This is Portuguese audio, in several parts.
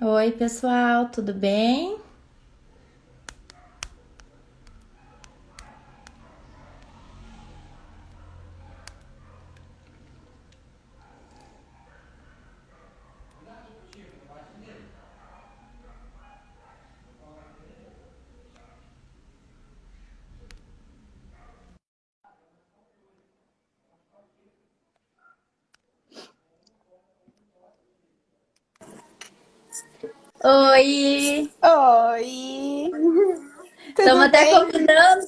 Oi, pessoal, tudo bem? Oi! Oi, Estamos tudo até bem? combinando.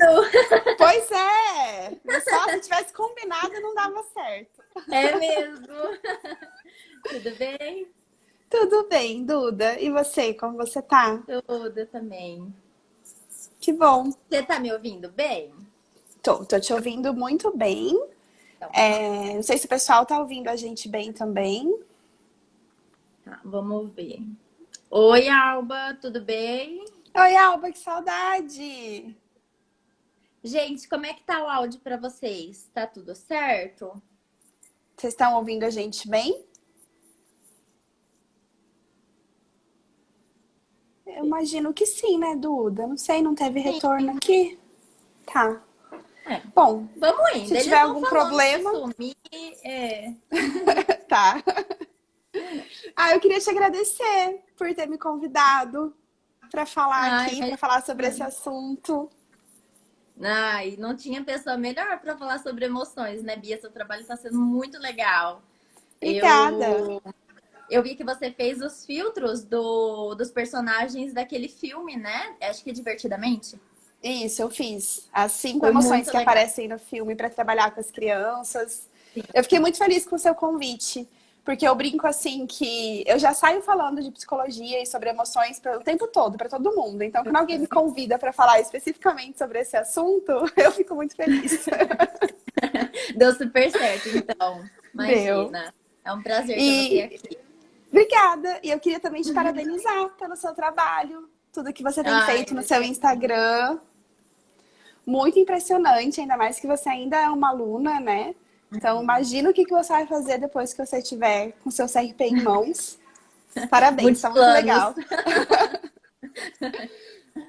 Pois é, só se tivesse combinado não dava certo. É mesmo. Tudo bem? Tudo bem, Duda. E você, como você tá? Tudo também. Que bom. Você tá me ouvindo bem? Tô te ouvindo muito bem. Então, Não sei se o pessoal tá ouvindo a gente bem também. tá, vamos ver. Oi, Alba, tudo bem? Oi, Alba, que saudade! Gente, como é que tá o áudio pra vocês? Tá tudo certo? Vocês estão ouvindo a gente bem? Eu imagino que sim, né, Duda? Não sei, não teve retorno Sim. aqui? Tá. É. Bom, Vamos se indo. tiver Eles vão algum falando se problema, sumir. É. tá. Eu queria te agradecer por ter me convidado para falar Ai, aqui, para falar sobre esse mas assunto. Ai, não tinha pessoa melhor para falar sobre emoções, né, Bia? Seu trabalho está sendo muito legal. Obrigada. Eu, eu vi que você fez os filtros dos personagens daquele filme, né? Acho que é Divertidamente. Isso, eu fiz as 5 Foi emoções muito que legal. aparecem no filme para trabalhar com as crianças. Eu fiquei muito feliz com o seu convite, porque eu brinco assim que eu já saio falando de psicologia e sobre emoções o tempo todo, para todo mundo. Então, quando alguém me convida para falar especificamente sobre esse assunto, eu fico muito feliz. Deu super certo, então. Deu. Imagina. É um prazer ter você E aqui. obrigada! E eu queria também te parabenizar pelo seu trabalho, tudo que você tem Ai, feito no seu obrigada. Instagram. Muito impressionante, ainda mais que você ainda é uma aluna, né? Então, imagina o que você vai fazer depois que você tiver com seu CRP em mãos. Parabéns, Muitos tá muito planos. legal.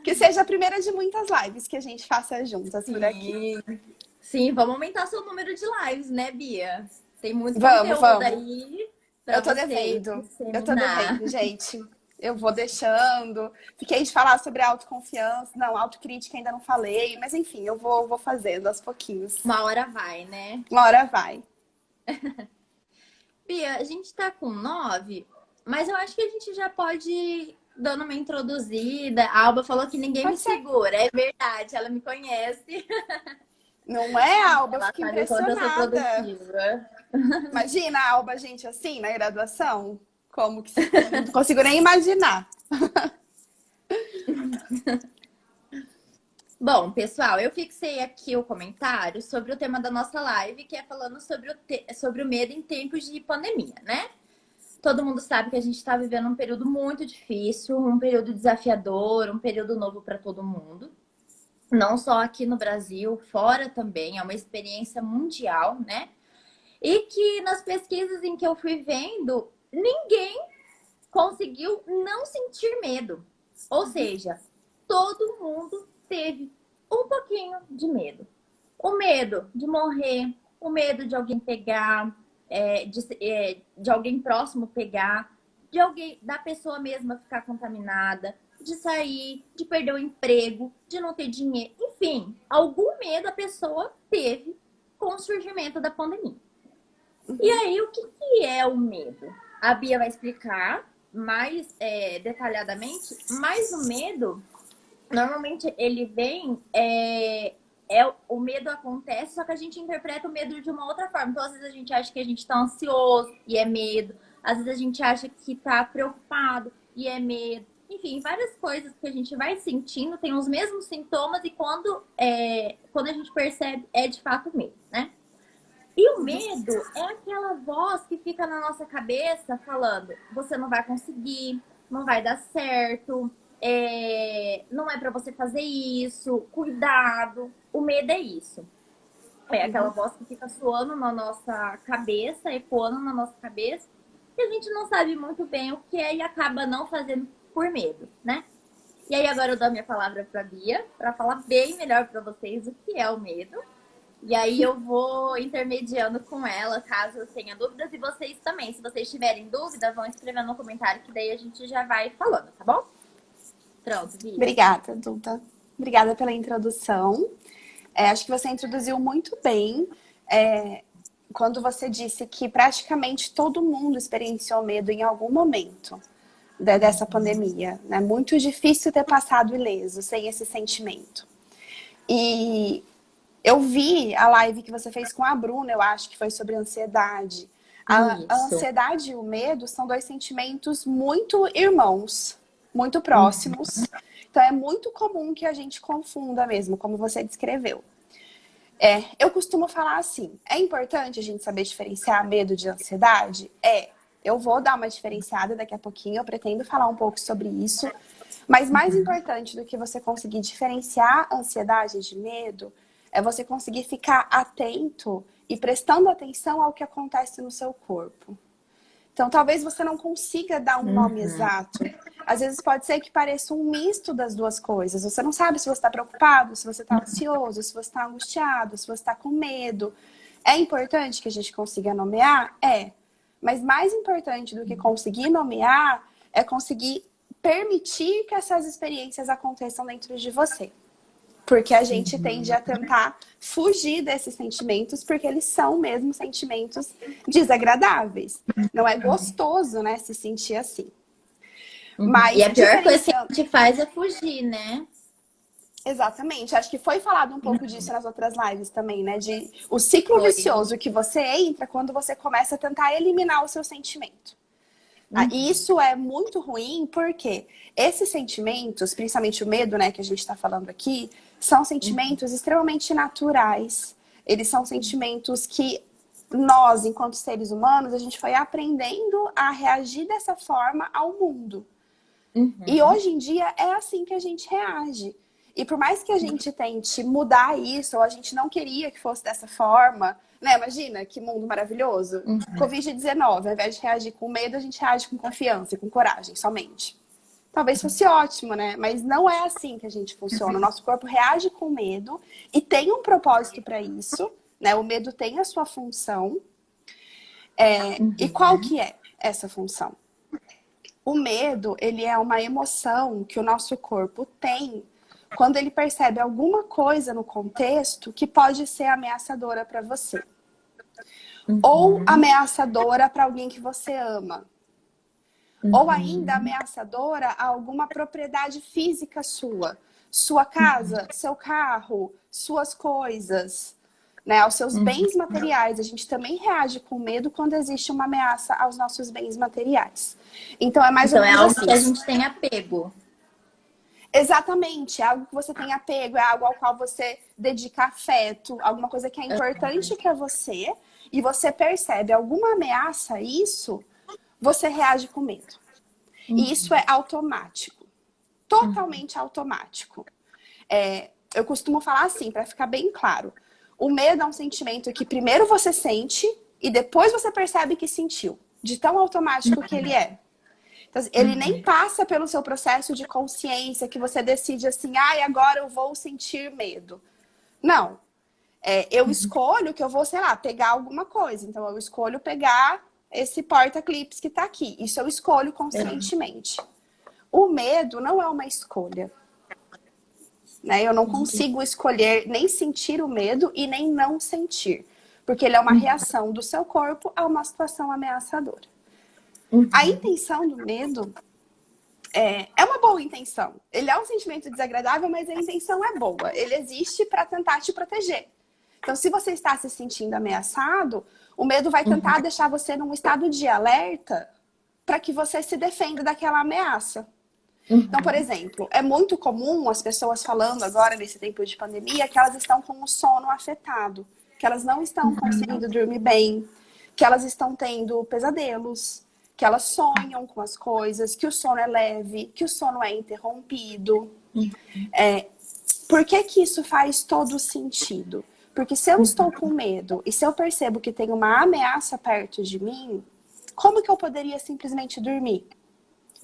Que seja a primeira de muitas lives que a gente faça juntas por aqui. Sim, sim, vamos aumentar seu número de lives, né, Bia? Tem muito Vamos, conteúdo vamos. aí para Eu tô você devendo. Eu tô disseminar. devendo, gente. Eu vou deixando. Fiquei de falar sobre autoconfiança. Não, autocrítica ainda não falei. Mas enfim, eu vou fazendo aos pouquinhos. Uma hora vai, né? Uma hora vai. Bia, a gente tá com 9, mas eu acho que a gente já pode ir dando uma introduzida. A Alba falou que ninguém me Pode ser. segura. É verdade, ela me conhece. Não é, Alba? Eu Ela fico sabe o quanto eu sou impressionada. produtiva. Imagina a Alba, gente, assim, na graduação. Como que se... Não consigo nem imaginar. Bom, pessoal, eu fixei aqui o comentário sobre o tema da nossa live, que é falando sobre sobre o medo em tempos de pandemia, né? Todo mundo sabe que a gente está vivendo um período muito difícil, um período desafiador, um período novo para todo mundo. Não só aqui no Brasil, fora também, é uma experiência mundial, né? E que nas pesquisas em que eu fui vendo, ninguém conseguiu não sentir medo. Ou seja, todo mundo teve um pouquinho de medo. O medo de morrer, o medo de alguém pegar, de alguém próximo pegar, de alguém, da pessoa mesma ficar contaminada, de sair, de perder o emprego, de não ter dinheiro, enfim, algum medo a pessoa teve com o surgimento da pandemia. E aí, o que, que é o medo? A Bia vai explicar mais detalhadamente, mas o medo, normalmente ele vem, o medo acontece, só que a gente interpreta o medo de uma outra forma. Então, às vezes a gente acha que a gente tá ansioso e é medo, às vezes a gente acha que tá preocupado e é medo. Enfim, várias coisas que a gente vai sentindo, tem os mesmos sintomas e quando a gente percebe, é de fato medo, né? E o medo é aquela voz que fica na nossa cabeça falando: você não vai conseguir, não vai dar certo, não é para você fazer isso, cuidado. O medo é isso. É aquela voz que fica soando na nossa cabeça, ecoando na nossa cabeça. e a gente não sabe muito bem o que é e acaba não fazendo por medo, né? E aí agora eu dou a minha palavra para a Bia, para falar bem melhor para vocês o que é o medo. E aí eu vou intermediando com ela, caso eu tenha dúvidas, e vocês também. Se vocês tiverem dúvida, vão escrever no comentário, que daí a gente já vai falando, tá bom? Pronto, Bia. Obrigada, Duda. Obrigada pela introdução. Acho que você introduziu muito bem quando você disse que praticamente todo mundo experienciou medo em algum momento dessa pandemia. É muito difícil ter passado ileso sem esse sentimento. E eu vi a live que você fez com a Bruna, eu acho que foi sobre ansiedade. A ansiedade e o medo são dois sentimentos muito irmãos, muito próximos. Então é muito comum que a gente confunda mesmo, como você descreveu. Eu costumo falar assim, é importante a gente saber diferenciar medo de ansiedade? Eu vou dar uma diferenciada daqui a pouquinho, eu pretendo falar um pouco sobre isso. Mas mais importante do que você conseguir diferenciar ansiedade de medo, é você conseguir ficar atento e prestando atenção ao que acontece no seu corpo. Então, talvez você não consiga dar um nome exato. Às vezes pode ser que pareça um misto das duas coisas. Você não sabe se você está preocupado, se você está ansioso, se você está angustiado, se você está com medo. É importante que a gente consiga nomear? Mas mais importante do que conseguir nomear é conseguir permitir que essas experiências aconteçam dentro de você. Porque a gente tende a tentar fugir desses sentimentos, porque eles são mesmo sentimentos desagradáveis. Não é gostoso, né, se sentir assim. Mas e a pior coisa que a gente faz é fugir, né? Exatamente. Acho que foi falado um pouco disso nas outras lives também, né? De o ciclo vicioso que você entra quando você começa a tentar eliminar o seu sentimento. E isso é muito ruim porque esses sentimentos, principalmente o medo, né, que a gente está falando aqui, são sentimentos extremamente naturais. Eles são sentimentos que nós, enquanto seres humanos, a gente foi aprendendo a reagir dessa forma ao mundo. E hoje em dia é assim que a gente reage. E por mais que a gente tente mudar isso, ou a gente não queria que fosse dessa forma, né? Imagina que mundo maravilhoso. Covid-19, ao invés de reagir com medo, a gente reage com confiança e com coragem, somente. Talvez fosse ótimo, né? Mas não é assim que a gente funciona. O nosso corpo reage com medo e tem um propósito para isso, né? O medo tem a sua função. E qual que é essa função? O medo, ele é uma emoção que o nosso corpo tem quando ele percebe alguma coisa no contexto que pode ser ameaçadora para você. Ou ameaçadora para alguém que você ama. Ou ainda ameaçadora a alguma propriedade física sua. Sua casa, seu carro, suas coisas, né? Aos seus bens materiais. A gente também reage com medo quando existe uma ameaça aos nossos bens materiais. Então é mais ou menos algo assim. Que a gente tem apego. Exatamente, é algo que você tem apego, é algo ao qual você dedica afeto, alguma coisa que é importante para você, e você percebe alguma ameaça a isso, você reage com medo. E isso é automático, totalmente automático. Eu costumo falar assim, para ficar bem claro, o medo é um sentimento que primeiro você sente e depois você percebe que sentiu, de tão automático que ele é. Então, ele nem passa pelo seu processo de consciência que você decide assim, agora eu vou sentir medo. Não. Eu escolho que eu vou, sei lá, pegar alguma coisa. Então, eu escolho pegar esse porta-clips que tá aqui. Isso eu escolho conscientemente. O medo não é uma escolha. Né? Eu não consigo escolher nem sentir o medo e nem não sentir. Porque ele é uma reação do seu corpo a uma situação ameaçadora. A intenção do medo é uma boa intenção. Ele é um sentimento desagradável, mas a intenção é boa. Ele existe para tentar te proteger. Então, se você está se sentindo ameaçado, o medo vai tentar deixar você num estado de alerta para que você se defenda daquela ameaça. Então, por exemplo, é muito comum as pessoas falando agora, nesse tempo de pandemia, que elas estão com o sono afetado, que elas não estão conseguindo dormir bem, que elas estão tendo pesadelos, que elas sonham com as coisas, que o sono é leve, que o sono é interrompido. Por que que isso faz todo sentido? Porque se eu estou com medo e se eu percebo que tem uma ameaça perto de mim, como que eu poderia simplesmente dormir?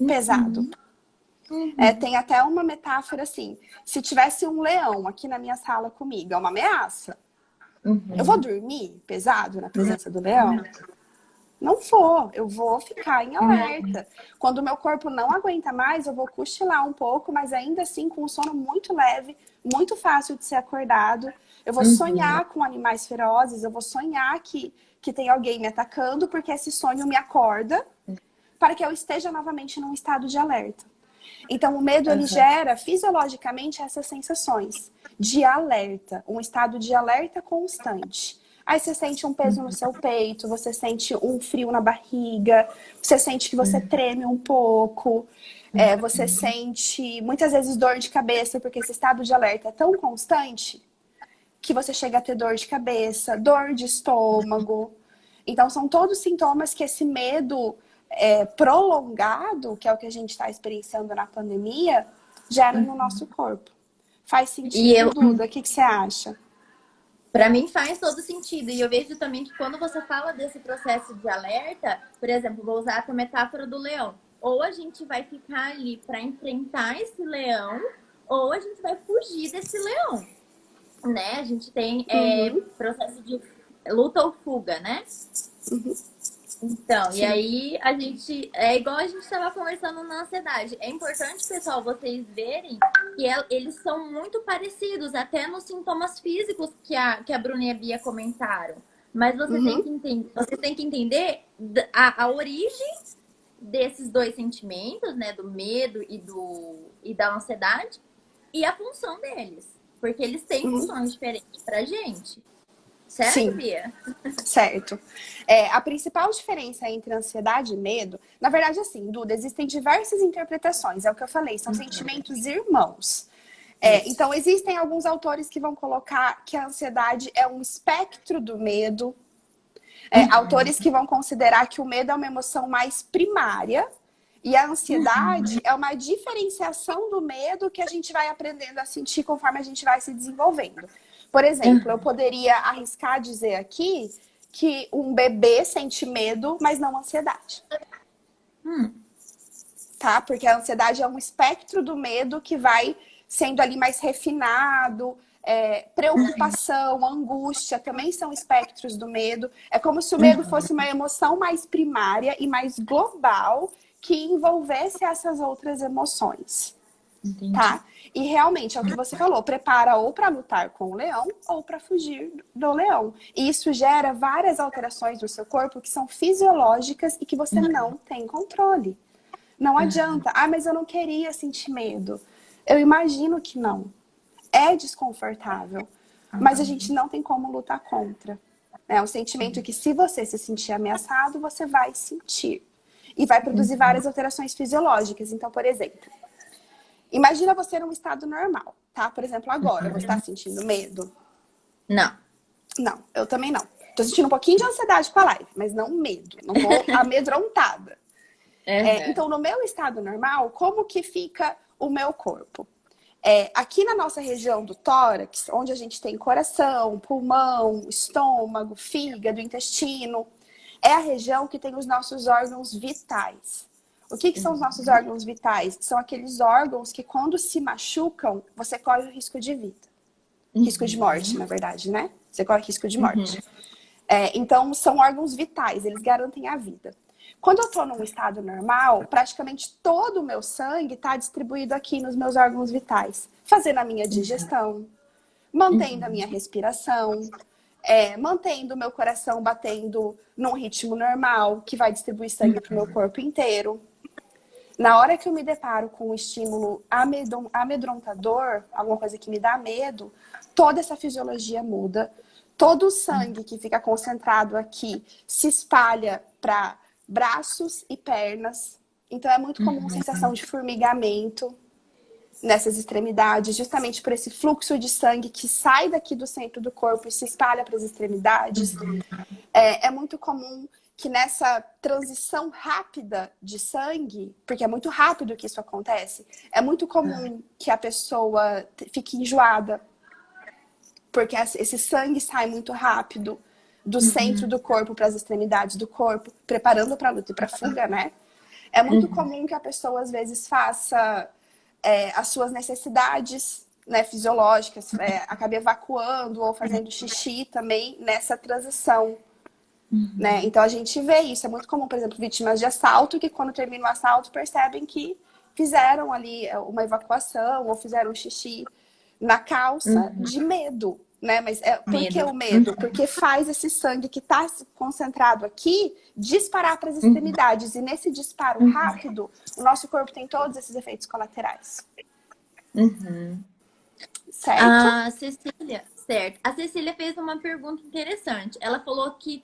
Pesado. Tem até uma metáfora assim, se tivesse um leão aqui na minha sala comigo, é uma ameaça. Eu vou dormir pesado na presença do leão? Não vou, eu vou ficar em alerta. Quando o meu corpo não aguenta mais, eu vou cochilar um pouco, mas ainda assim com um sono muito leve, muito fácil de ser acordado. Eu vou sonhar com animais ferozes, eu vou sonhar que tem alguém me atacando, porque esse sonho me acorda para que eu esteja novamente num estado de alerta. Então, o medo, ele gera fisiologicamente essas sensações de alerta, um estado de alerta constante. Aí você sente um peso no seu peito, você sente um frio na barriga, você sente que você treme um pouco, você sente muitas vezes dor de cabeça, porque esse estado de alerta é tão constante que você chega a ter dor de cabeça, dor de estômago. Então, são todos sintomas que esse medo prolongado, que é o que a gente está experienciando na pandemia, gera no nosso corpo. Faz sentido, Duda? O que você acha? Para mim faz todo sentido. E eu vejo também que quando você fala desse processo de alerta, por exemplo, vou usar a metáfora do leão. Ou a gente vai ficar ali para enfrentar esse leão, ou a gente vai fugir desse leão. Né? A gente tem processo de luta ou fuga, né? Então, sim. E aí a gente... É igual a gente estava conversando na ansiedade. É importante, pessoal, vocês verem que eles são muito parecidos, até nos sintomas físicos que a Bruna e a Bia comentaram. Mas você tem que entender a origem desses dois sentimentos, né? Do medo e da ansiedade, e a função deles. Porque eles têm funções diferentes pra gente. Certo, sim. Bia? Certo. A principal diferença entre ansiedade e medo, na verdade, assim, Duda, existem diversas interpretações, é o que eu falei, são sentimentos irmãos. Então, existem alguns autores que vão colocar que a ansiedade é um espectro do medo, autores que vão considerar que o medo é uma emoção mais primária e a ansiedade é uma diferenciação do medo que a gente vai aprendendo a sentir conforme a gente vai se desenvolvendo. Por exemplo, eu poderia arriscar dizer aqui que um bebê sente medo, mas não ansiedade. Tá? Porque a ansiedade é um espectro do medo que vai sendo ali mais refinado. Preocupação, angústia também são espectros do medo. É como se o medo fosse uma emoção mais primária e mais global que envolvesse essas outras emoções. Entendi. Tá? E realmente é o que você falou, prepara ou para lutar com o leão ou para fugir do leão. E isso gera várias alterações do seu corpo que são fisiológicas e que você não tem controle. Não adianta. Mas eu não queria sentir medo. Eu imagino que não. É desconfortável, mas a gente não tem como lutar contra. É um sentimento que, se você se sentir ameaçado, você vai sentir. E vai produzir várias alterações fisiológicas. Então, por exemplo, imagina você num estado normal, tá? Por exemplo, agora, você está sentindo medo? Não. Não, eu também não. Tô sentindo um pouquinho de ansiedade com a live, mas não medo. Não tô amedrontada. Então, no meu estado normal, como que fica o meu corpo? Aqui na nossa região do tórax, onde a gente tem coração, pulmão, estômago, fígado, intestino, é a região que tem os nossos órgãos vitais. O que são os nossos órgãos vitais? São aqueles órgãos que, quando se machucam, você corre o risco de vida. Risco de morte, na verdade, né? Você corre risco de morte. Então, são órgãos vitais, eles garantem a vida. Quando eu estou num estado normal, praticamente todo o meu sangue está distribuído aqui nos meus órgãos vitais, fazendo a minha digestão, mantendo a minha respiração, mantendo o meu coração batendo num ritmo normal, que vai distribuir sangue para o meu corpo inteiro. Na hora que eu me deparo com um estímulo amedrontador, alguma coisa que me dá medo, toda essa fisiologia muda. Todo o sangue que fica concentrado aqui se espalha para braços e pernas. Então, é muito comum a sensação de formigamento nessas extremidades, justamente por esse fluxo de sangue que sai daqui do centro do corpo e se espalha para as extremidades. É muito comum que nessa transição rápida de sangue, porque é muito rápido que isso acontece, é muito comum que a pessoa fique enjoada, porque esse sangue sai muito rápido do centro do corpo para as extremidades do corpo, preparando para a luta e para a fuga, né? É muito comum que a pessoa, às vezes, faça as suas necessidades, né, fisiológicas, acabe evacuando ou fazendo xixi também nessa transição. Né? Então, a gente vê isso. É muito comum, por exemplo, vítimas de assalto, que quando termina o assalto percebem que fizeram ali uma evacuação ou fizeram xixi na calça de medo. Né? Mas por que o medo? Porque faz esse sangue que está concentrado aqui disparar para as extremidades. E nesse disparo rápido, o nosso corpo tem todos esses efeitos colaterais. Certo? A Cecília, certo. A Cecília fez uma pergunta interessante. Ela falou que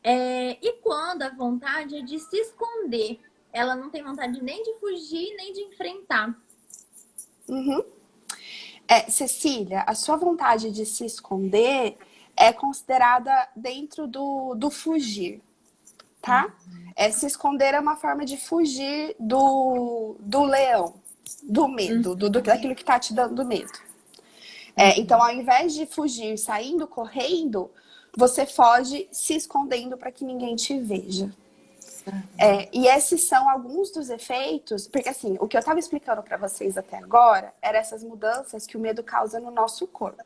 e quando a vontade é de se esconder? Ela não tem vontade nem de fugir, nem de enfrentar. Cecília, a sua vontade de se esconder é considerada dentro do fugir, tá? Se esconder é uma forma de fugir do leão, do medo, daquilo que tá te dando medo. Então, ao invés de fugir saindo correndo, você foge se escondendo para que ninguém te veja. E esses são alguns dos efeitos, porque assim, o que eu estava explicando para vocês até agora eram essas mudanças que o medo causa no nosso corpo.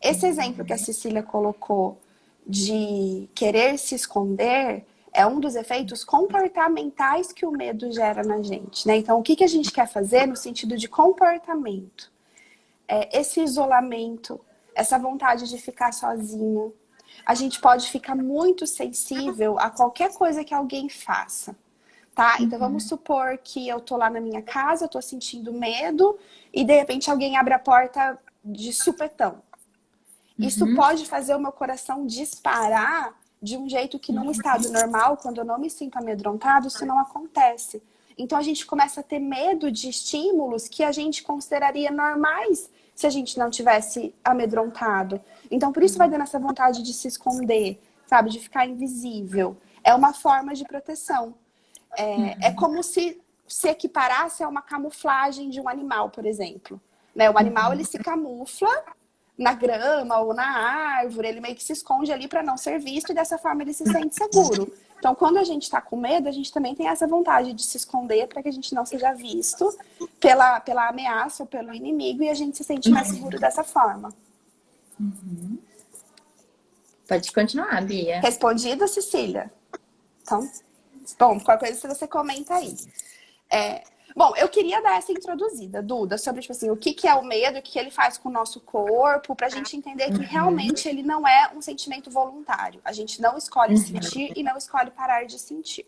Esse exemplo que a Cecília colocou de querer se esconder é um dos efeitos comportamentais que o medo gera na gente, né? Então, o que a gente quer fazer no sentido de comportamento? Esse isolamento, essa vontade de ficar sozinha. A gente pode ficar muito sensível a qualquer coisa que alguém faça, tá? Então, vamos supor que eu tô lá na minha casa, eu tô sentindo medo e, de repente, alguém abre a porta de supetão. Isso pode fazer o meu coração disparar de um jeito que num estado normal, quando eu não me sinto amedrontado, isso não acontece. Então, a gente começa a ter medo de estímulos que a gente consideraria normais se a gente não tivesse amedrontado. Então, por isso vai dando essa vontade de se esconder, sabe? De ficar invisível. É uma forma de proteção. É como se equiparasse a uma camuflagem de um animal, por exemplo. Né? O animal, ele se camufla na grama ou na árvore, ele meio que se esconde ali para não ser visto e dessa forma ele se sente seguro. Então, quando a gente está com medo, a gente também tem essa vontade de se esconder para que a gente não seja visto pela ameaça ou pelo inimigo e a gente se sente mais seguro dessa forma. Pode continuar, Bia. Respondida, Cecília? Então, bom, qualquer coisa você comenta aí. Bom, eu queria dar essa introduzida, Duda, sobre tipo assim, o que é o medo, o que ele faz com o nosso corpo, pra gente entender que realmente ele não é um sentimento voluntário. A gente não escolhe sentir e não escolhe parar de sentir.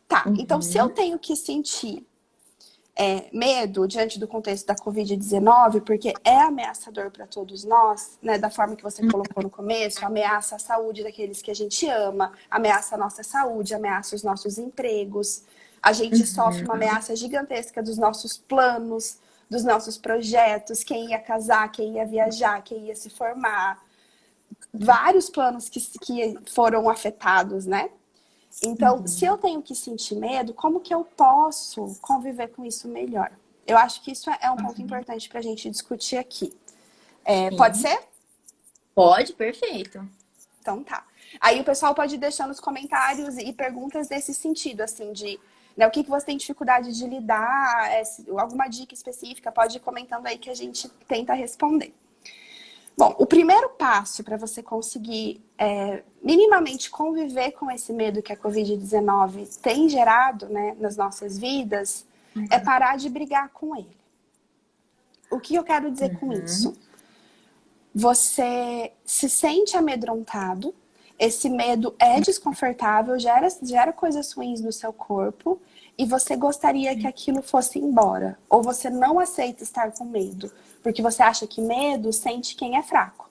Tá, então se eu tenho que sentir medo diante do contexto da Covid-19, porque é ameaçador para todos nós, né, da forma que você colocou no começo, ameaça a saúde daqueles que a gente ama, ameaça a nossa saúde, ameaça os nossos empregos. A gente sofre uma ameaça gigantesca dos nossos planos, dos nossos projetos, quem ia casar, quem ia viajar, quem ia se formar. Vários planos que foram afetados, né? Então, se eu tenho que sentir medo, como que eu posso conviver com isso melhor? Eu acho que isso é um ponto importante para a gente discutir aqui. Pode ser? Pode, perfeito. Então tá. Aí o pessoal pode ir deixando os comentários e perguntas nesse sentido, assim, de né, o que você tem dificuldade de lidar, alguma dica específica, pode ir comentando aí que a gente tenta responder. Bom, o primeiro passo para você conseguir minimamente conviver com esse medo que a Covid-19 tem gerado, né, nas nossas vidas, é parar de brigar com ele. O que eu quero dizer com isso? Você se sente amedrontado, esse medo é desconfortável, gera coisas ruins no seu corpo e você gostaria que aquilo fosse embora. Ou você não aceita estar com medo, porque você acha que medo sente quem é fraco.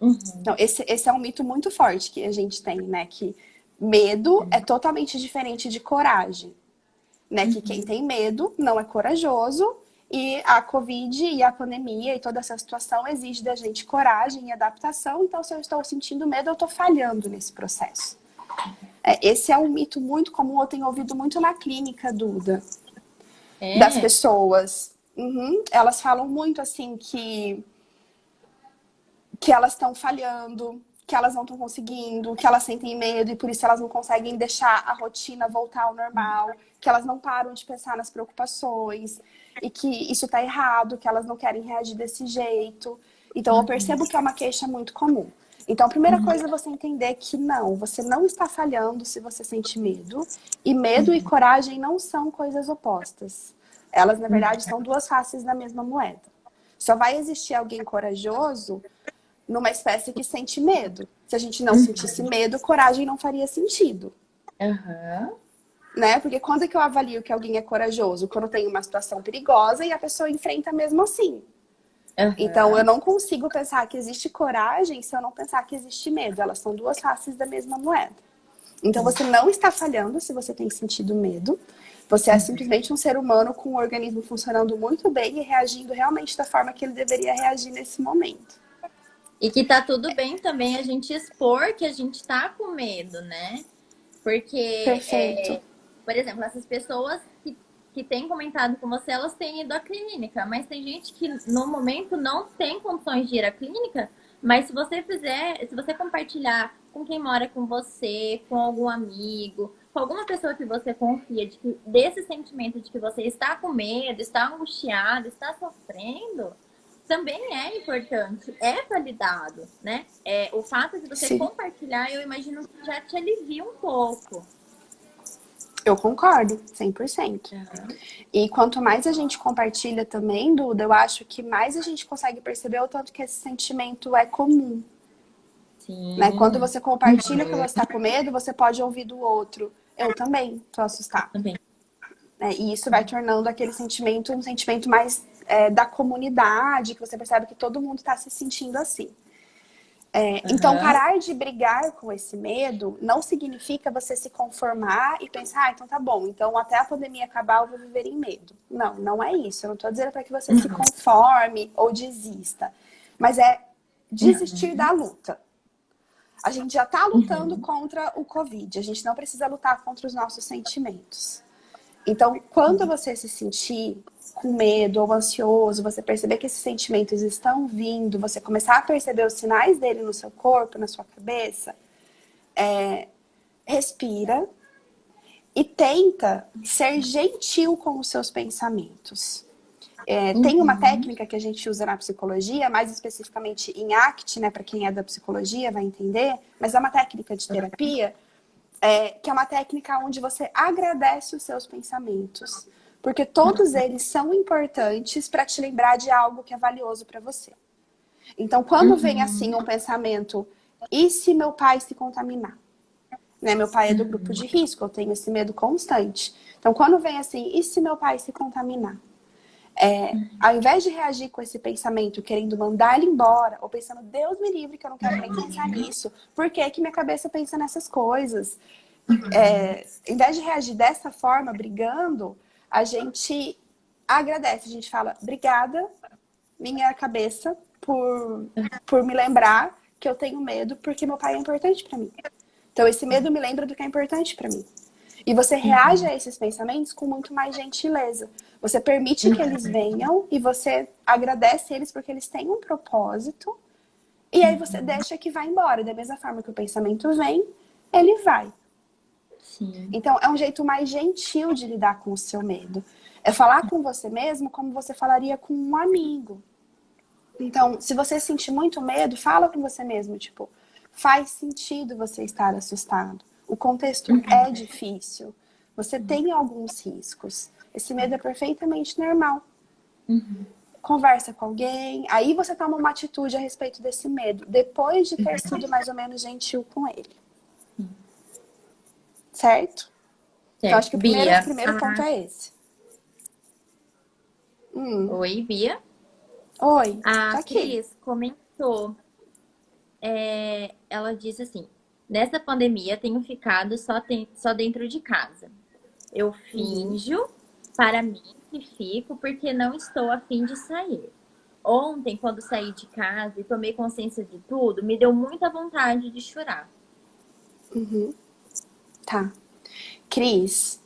Então, esse é um mito muito forte que a gente tem, né? Que medo é totalmente diferente de coragem. Né? Que quem tem medo não é corajoso e a Covid e a pandemia e toda essa situação exige da gente coragem e adaptação. Então, se eu estou sentindo medo, eu estou falhando nesse processo. Esse é um mito muito comum, eu tenho ouvido muito na clínica, Duda, das pessoas. Elas falam muito assim que elas estão falhando, que elas não estão conseguindo, que elas sentem medo e por isso elas não conseguem deixar a rotina voltar ao normal, que elas não param de pensar nas preocupações e que isso tá errado, que elas não querem reagir desse jeito. Então eu percebo que é uma queixa muito comum. Então a primeira coisa é você entender que não, você não está falhando se você sente medo. E medo e coragem não são coisas opostas. Elas, na verdade, são duas faces da mesma moeda. Só vai existir alguém corajoso numa espécie que sente medo. Se a gente não sentisse medo, coragem não faria sentido. Uhum. Né? Porque quando é que eu avalio que alguém é corajoso? Quando tem uma situação perigosa e a pessoa enfrenta mesmo assim. Uhum. Então, eu não consigo pensar que existe coragem se eu não pensar que existe medo. Elas são duas faces da mesma moeda. Então, você não está falhando se você tem sentido medo. Você é simplesmente um ser humano com um organismo funcionando muito bem e reagindo realmente da forma que ele deveria reagir nesse momento. E que tá tudo bem também a gente expor que a gente tá com medo, né? Porque, Perfeito. por exemplo, essas pessoas que têm comentado com você, elas têm ido à clínica, mas tem gente que no momento não tem condições de ir à clínica, mas se você fizer, se você compartilhar com quem mora com você, com algum amigo, com alguma pessoa que você confia, desse sentimento de que você está com medo, está angustiado, está sofrendo, também é importante, é validado, né? O fato de você Sim. compartilhar, eu imagino que já te alivia um pouco. Eu concordo, 100%. Uhum. E quanto mais a gente compartilha também, Duda, eu acho que mais a gente consegue perceber o tanto que esse sentimento é comum. Sim. Né? Quando você compartilha que você está com medo, você pode ouvir do outro. Eu também tô assustado. Também. E isso vai tornando aquele sentimento um sentimento mais da comunidade, que você percebe que todo mundo está se sentindo assim. Então, parar de brigar com esse medo não significa você se conformar e pensar, então tá bom, então até a pandemia acabar eu vou viver em medo. Não, não é isso. Eu não tô dizendo para que você se conforme ou desista. Mas é desistir da luta. A gente já tá lutando contra o Covid. A gente não precisa lutar contra os nossos sentimentos. Então, quando você se sentir com medo ou ansioso, você perceber que esses sentimentos estão vindo, você começar a perceber os sinais dele no seu corpo, na sua cabeça, respira e tenta ser gentil com os seus pensamentos. Tem uma técnica que a gente usa na psicologia, mais especificamente em ACT, né, para quem é da psicologia vai entender, mas é uma técnica de terapia que é uma técnica onde você agradece os seus pensamentos. Porque todos eles são importantes para te lembrar de algo que é valioso para você. Então, quando vem assim um pensamento, e se meu pai se contaminar? Né? Meu pai é do grupo de risco, eu tenho esse medo constante. Então, quando vem assim, e se meu pai se contaminar? Ao invés de reagir com esse pensamento, querendo mandar ele embora, ou pensando, Deus me livre, que eu não quero nem pensar nisso, por que que minha cabeça pensa nessas coisas? Em vez de reagir dessa forma, brigando, a gente agradece, a gente fala, obrigada, minha cabeça, por me lembrar que eu tenho medo, porque meu pai é importante para mim. Então, esse medo me lembra do que é importante para mim. E você reage a esses pensamentos com muito mais gentileza. Você permite que eles venham e você agradece eles porque eles têm um propósito. E aí você deixa que vá embora. Da mesma forma que o pensamento vem, ele vai. Sim. Então, é um jeito mais gentil de lidar com o seu medo. É falar com você mesmo como você falaria com um amigo. Então, se você sentir muito medo, fala com você mesmo. Tipo, faz sentido você estar assustado. O contexto é difícil. Você tem alguns riscos. Esse medo é perfeitamente normal. Conversa com alguém. Aí você toma uma atitude a respeito desse medo. Depois de ter sido mais ou menos gentil com ele. Certo? Então, acho que o Bia. primeiro ponto é esse. Oi, Bia. Oi, tô A aqui. Cris comentou. Ela disse assim: nessa pandemia tenho ficado só dentro de casa. Eu finjo para mim que fico porque não estou a fim de sair. Ontem, quando saí de casa e tomei consciência de tudo, me deu muita vontade de chorar. Tá. Cris,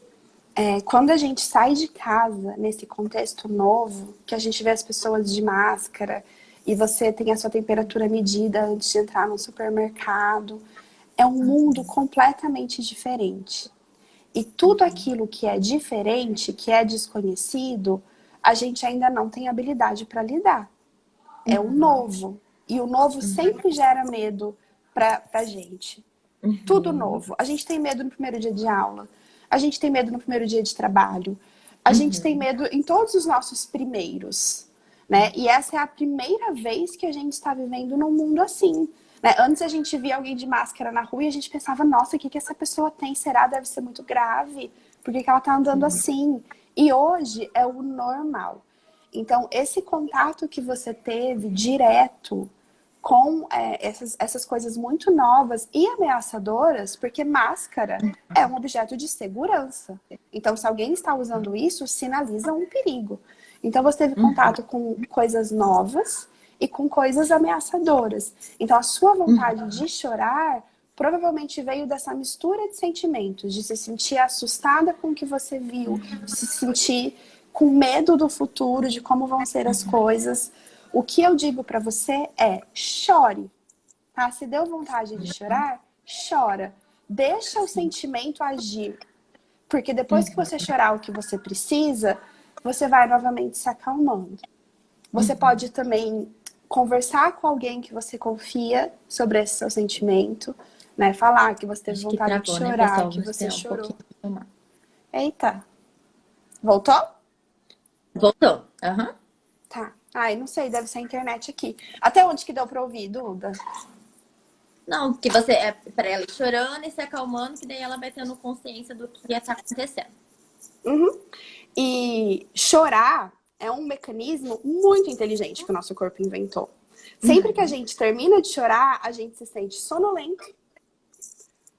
quando a gente sai de casa nesse contexto novo, que a gente vê as pessoas de máscara e você tem a sua temperatura medida antes de entrar no supermercado. É um mundo completamente diferente. E tudo aquilo que é diferente, que é desconhecido, a gente ainda não tem habilidade para lidar. É o novo. E o novo sempre gera medo pra gente. Tudo novo. A gente tem medo no primeiro dia de aula. A gente tem medo no primeiro dia de trabalho. A gente tem medo em todos os nossos primeiros, né? E essa é a primeira vez que a gente está vivendo num mundo assim, né? Antes a gente via alguém de máscara na rua e a gente pensava, nossa, o que essa pessoa tem? Será? Deve ser muito grave. Por que ela tá andando assim? E hoje é o normal. Então, esse contato que você teve direto com essas coisas muito novas e ameaçadoras, porque máscara é um objeto de segurança. Então, se alguém está usando isso, sinaliza um perigo. Então, você teve contato com coisas novas e com coisas ameaçadoras. Então, a sua vontade de chorar provavelmente veio dessa mistura de sentimentos, de se sentir assustada com o que você viu, de se sentir com medo do futuro, de como vão ser as coisas. O que eu digo pra você é, chore, tá? Se deu vontade de chorar, chora. Deixa o sentimento agir. Porque depois que você chorar o que você precisa, você vai novamente se acalmando. Você pode também conversar com alguém que você confia sobre esse seu sentimento, né? Falar que você teve Acho que vontade de travou, né, chorar, pessoal? que Vou você esperar um chorou. pouquinho pra tomar. Eita, voltou? Voltou. Aham. Tá. Ai, não sei, deve ser a internet aqui. Até onde que deu pra ouvir, Duda? Não, que você é pra ela ir chorando e se acalmando, que daí ela vai tendo consciência do que está acontecendo. Uhum. E chorar é um mecanismo muito inteligente que o nosso corpo inventou. Sempre que a gente termina de chorar, a gente se sente sonolento,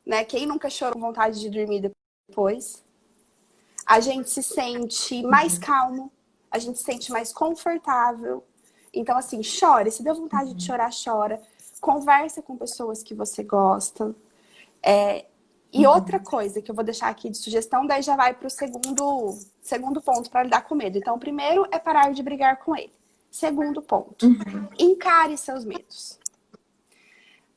né? Quem nunca chorou com vontade de dormir depois? A gente se sente mais calmo, a gente se sente mais confortável. Então, assim, chore. Se deu vontade de chorar, chora. Conversa com pessoas que você gosta. E outra coisa que eu vou deixar aqui de sugestão, daí já vai para o segundo ponto para lidar com medo. Então, o primeiro é parar de brigar com ele. Segundo ponto, encare seus medos.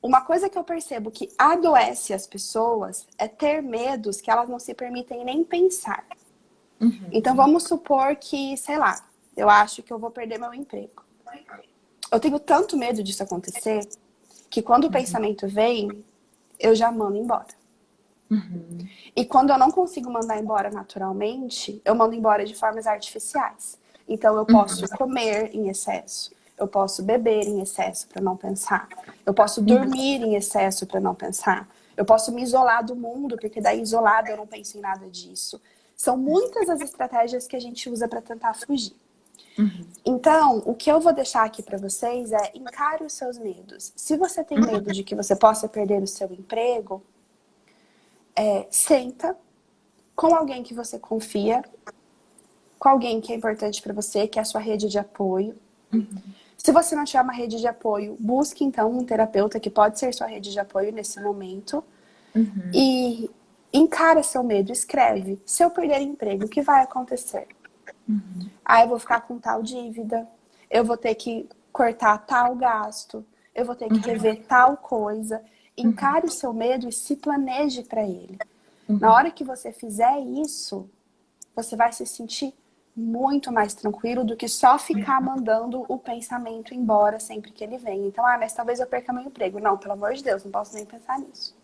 Uma coisa que eu percebo que adoece as pessoas é ter medos que elas não se permitem nem pensar. Então, vamos supor que, sei lá, eu acho que eu vou perder meu emprego. Eu tenho tanto medo disso acontecer que quando o pensamento vem, eu já mando embora. E quando eu não consigo mandar embora naturalmente, eu mando embora de formas artificiais. Então, eu posso comer em excesso. Eu posso beber em excesso para não pensar. Eu posso dormir em excesso para não pensar. Eu posso me isolar do mundo, porque daí isolada eu não penso em nada disso. São muitas as estratégias que a gente usa para tentar fugir. Então, o que eu vou deixar aqui para vocês é encare os seus medos. Se você tem medo de que você possa perder o seu emprego, senta com alguém que você confia, com alguém que é importante para você, que é a sua rede de apoio. Se você não tiver uma rede de apoio, busque então um terapeuta que pode ser sua rede de apoio nesse momento. E encara seu medo, escreve. Se eu perder emprego, o que vai acontecer? Eu vou ficar com tal dívida, eu vou ter que cortar tal gasto, eu vou ter que rever tal coisa. Encare o seu medo e se planeje para ele. Na hora que você fizer isso, você vai se sentir muito mais tranquilo do que só ficar mandando o pensamento embora sempre que ele vem. Então, mas talvez eu perca meu emprego. Não, pelo amor de Deus, não posso nem pensar nisso.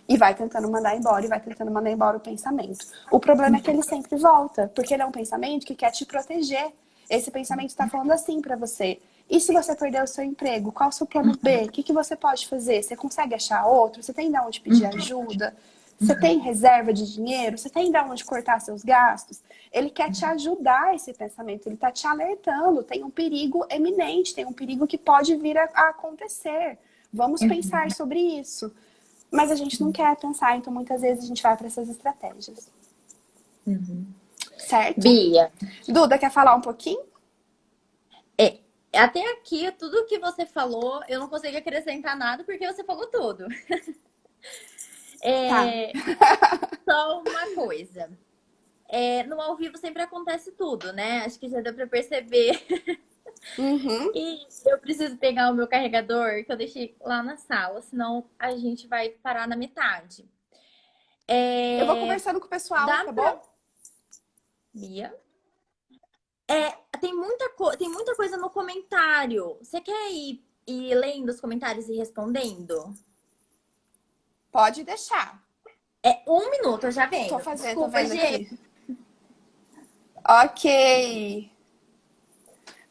E vai tentando mandar embora, e vai tentando mandar embora o pensamento. O problema é que ele sempre volta, porque ele é um pensamento que quer te proteger. Esse pensamento está falando assim para você. E se você perder o seu emprego, qual é o seu plano B? O que você pode fazer? Você consegue achar outro? Você tem de onde pedir ajuda? Você tem reserva de dinheiro? Você tem de onde cortar seus gastos? Ele quer te ajudar, esse pensamento. Ele está te alertando. Tem um perigo eminente, tem um perigo que pode vir a acontecer. Vamos pensar sobre isso. Mas a gente não quer pensar, então muitas vezes a gente vai para essas estratégias. Certo? Bia, Duda, quer falar um pouquinho? até aqui, tudo que você falou, eu não consigo acrescentar nada porque você falou tudo. Só uma coisa. No ao vivo sempre acontece tudo, né? Acho que já deu pra perceber. Uhum. E eu preciso pegar o meu carregador, que eu deixei lá na sala, senão a gente vai parar na metade. Eu vou É, conversando com o pessoal, dá tá pra... bom? Mia? Tem muita coisa no comentário. Você quer ir lendo os comentários e respondendo? Pode deixar. É 1 minuto, eu já venho. Tô Desculpa, vendo Gê. aqui. Ok.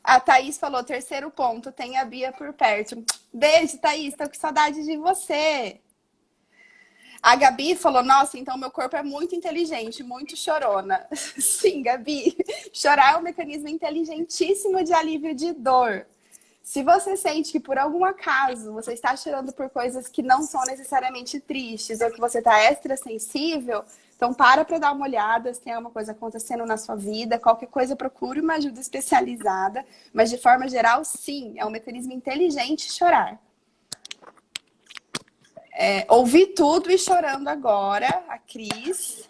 A Thaís falou, terceiro ponto, tem a Bia por perto. Beijo, Thaís, tô com saudade de você. A Gabi falou, nossa, então meu corpo é muito inteligente, muito chorona. Sim, Gabi, chorar é um mecanismo inteligentíssimo de alívio de dor. Se você sente que por algum acaso você está chorando por coisas que não são necessariamente tristes ou que você está extra sensível, então para dar uma olhada se tem alguma coisa acontecendo na sua vida. Qualquer coisa, procure uma ajuda especializada. Mas de forma geral, sim, é um mecanismo inteligente chorar. Ouvi tudo e chorando agora, a Cris.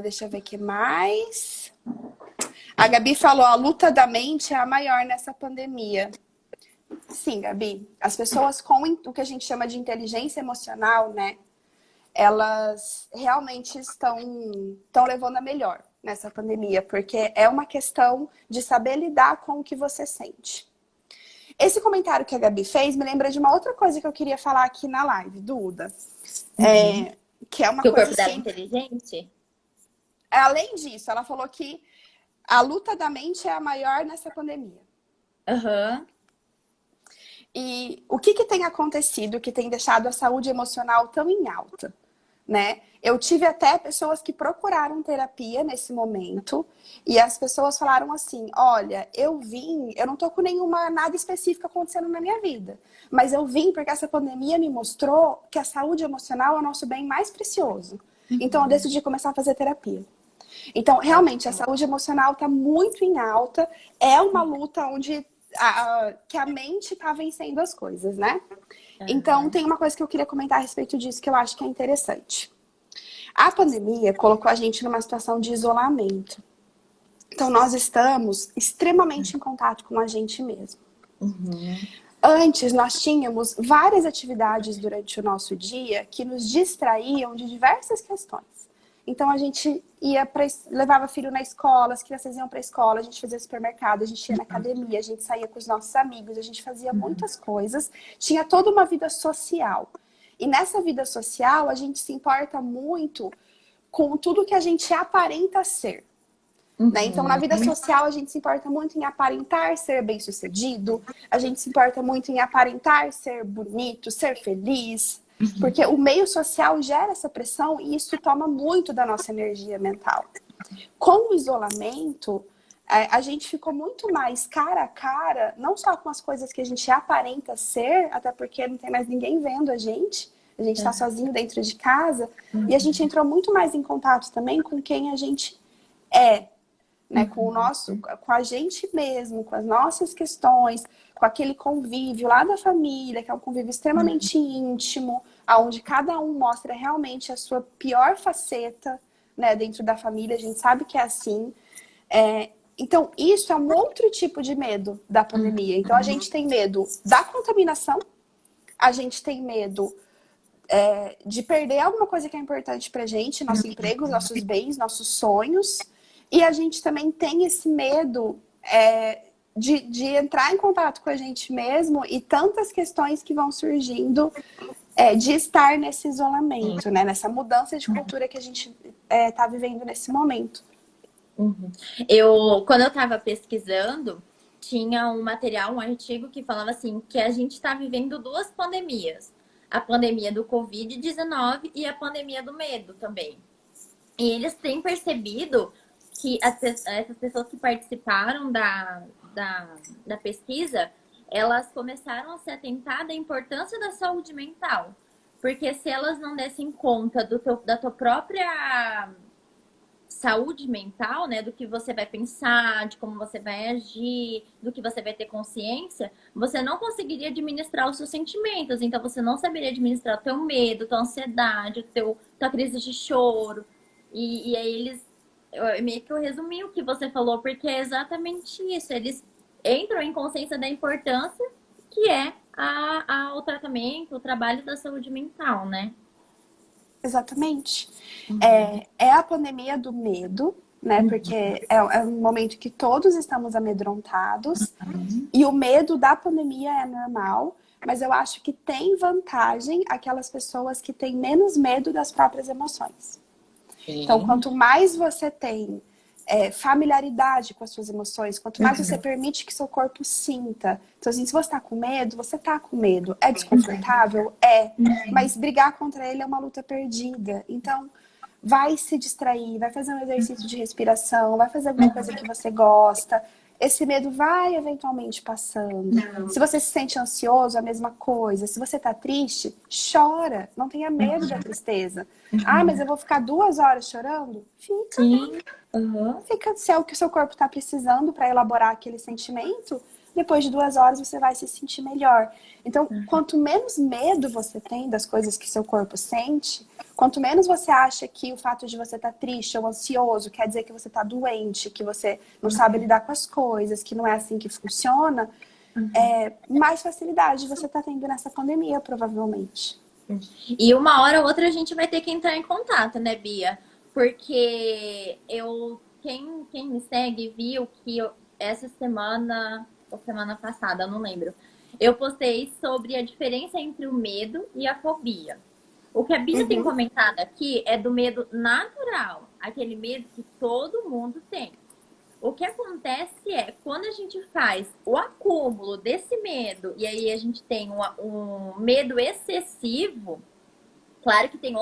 Deixa eu ver o que mais. A Gabi falou, a luta da mente é a maior nessa pandemia. Sim, Gabi. As pessoas com o que a gente chama de inteligência emocional, né? Elas realmente estão levando a melhor nessa pandemia, porque é uma questão de saber lidar com o que você sente. Esse comentário que a Gabi fez me lembra de uma outra coisa que eu queria falar aqui na live, Duda. Que é uma Que o coisa corpo dela é assim... inteligente? Além disso, ela falou que a luta da mente é a maior nessa pandemia. Aham. E o que tem acontecido que tem deixado a saúde emocional tão em alta, né? Eu tive até pessoas que procuraram terapia nesse momento e as pessoas falaram assim, olha, eu não tô com nada específico acontecendo na minha vida, mas eu vim porque essa pandemia me mostrou que a saúde emocional é o nosso bem mais precioso. Então eu decidi começar a fazer terapia. Então, realmente, a saúde emocional está muito em alta. É uma luta onde que a mente está vencendo as coisas, né? Então, tem uma coisa que eu queria comentar a respeito disso que eu acho que é interessante. A pandemia colocou a gente numa situação de isolamento. Então, nós estamos extremamente em contato com a gente mesmo. Antes, nós tínhamos várias atividades durante o nosso dia que nos distraíam de diversas questões. Então, a gente levava filho na escola, as crianças iam para a escola, a gente fazia supermercado, a gente ia na academia, a gente saía com os nossos amigos, a gente fazia muitas coisas. Tinha toda uma vida social. E nessa vida social, a gente se importa muito com tudo que a gente aparenta ser. Né? Então, na vida social, a gente se importa muito em aparentar ser bem-sucedido, a gente se importa muito em aparentar ser bonito, ser feliz, porque o meio social gera essa pressão e isso toma muito da nossa energia mental. Com o isolamento, a gente ficou muito mais cara a cara, não só com as coisas que a gente aparenta ser, até porque não tem mais ninguém vendo a gente está sozinho dentro de casa, e a gente entrou muito mais em contato também com quem a gente é. Né, com a gente mesmo, com as nossas questões, com aquele convívio lá da família, que é um convívio extremamente íntimo, onde cada um mostra realmente a sua pior faceta, né, dentro da família, a gente sabe que é assim. Então, isso é um outro tipo de medo da pandemia. Então, a gente tem medo da contaminação, a gente tem medo de perder alguma coisa que é importante pra gente, nosso emprego, nossos bens, nossos sonhos. E a gente também tem esse medo de entrar em contato com a gente mesmo e tantas questões que vão surgindo de estar nesse isolamento, né? Nessa mudança de cultura que a gente está vivendo nesse momento. Quando eu estava pesquisando, tinha um material, um artigo que falava assim, que a gente está vivendo duas pandemias. A pandemia do Covid-19 e a pandemia do medo também. E eles têm percebido que essas pessoas que participaram da pesquisa, elas começaram a se atentar da importância da saúde mental. Porque se elas não dessem conta da tua própria saúde mental, né, do que você vai pensar, de como você vai agir, do que você vai ter consciência, você não conseguiria administrar os seus sentimentos. Então, você não saberia administrar o teu medo, tua ansiedade, tua crise de choro. E aí eles meio que eu resumi o que você falou, porque é exatamente isso. Eles entram em consciência da importância que é o tratamento, o trabalho da saúde mental, né? Exatamente. Uhum. É a pandemia do medo, né? Porque é um momento que todos estamos amedrontados Uhum. e o medo da pandemia é normal, mas eu acho que tem vantagem aquelas pessoas que têm menos medo das próprias emoções. Então, Sim. quanto mais você tem familiaridade com as suas emoções, quanto mais você Uhum. permite que seu corpo sinta. Então, assim, se você tá com medo, você tá com medo. É desconfortável? É. Mas brigar contra ele é uma luta perdida. Então, vai se distrair, vai fazer um exercício de respiração, vai fazer alguma coisa que você gosta. Esse medo vai eventualmente passando. Se você se sente ansioso, a mesma coisa. Se você tá triste, chora. Não tenha medo da tristeza. Ah, mas eu vou ficar 2 horas chorando? Fica. Sim. Uhum. Fica, se é o que o seu corpo está precisando para elaborar aquele sentimento, depois de 2 horas você vai se sentir melhor. Então, quanto menos medo você tem das coisas que seu corpo sente, quanto menos você acha que o fato de você estar triste ou ansioso quer dizer que você está doente, que você não sabe lidar com as coisas, que não é assim que funciona, mais facilidade você está tendo nessa pandemia, provavelmente. E uma hora ou outra a gente vai ter que entrar em contato, né, Bia? Porque quem me segue viu que essa semana, ou semana passada, eu não lembro, eu postei sobre a diferença entre o medo e a fobia. O que a Bia tem Uhum. comentado aqui é do medo natural, aquele medo que todo mundo tem. O que acontece é, quando a gente faz o acúmulo desse medo, e aí a gente tem um medo excessivo, claro que tem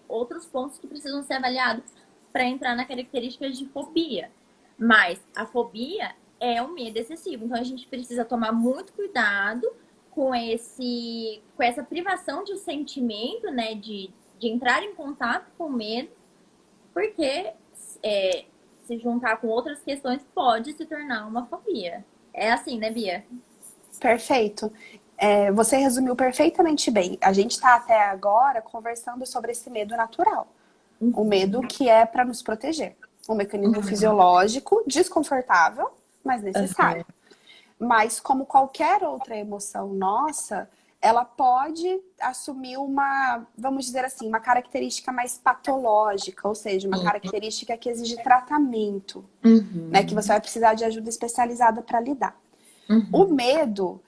outros pontos que precisam ser avaliados para entrar na característica de fobia. Mas a fobia é um medo excessivo. Então a gente precisa tomar muito cuidado com essa privação de sentimento, né? De entrar em contato com o medo, porque é, se juntar com outras questões pode se tornar uma fobia. É assim, né, Bia? Perfeito. Você resumiu perfeitamente bem. A gente está até agora conversando sobre esse medo natural. O medo que é para nos proteger. Um mecanismo fisiológico, desconfortável, mas necessário. Mas, como qualquer outra emoção nossa, ela pode assumir uma, vamos dizer assim, uma característica mais patológica, ou seja, uma característica que exige tratamento, né? Que você vai precisar de ajuda especializada para lidar. O medo,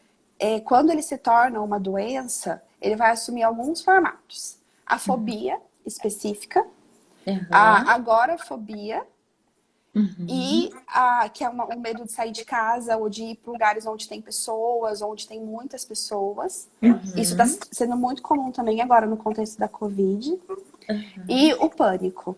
quando ele se torna uma doença, ele vai assumir alguns formatos. A fobia específica, a agorafobia, e que é um medo de sair de casa ou de ir para lugares onde tem pessoas, onde tem muitas pessoas. Isso está sendo muito comum também agora no contexto da Covid. E o pânico.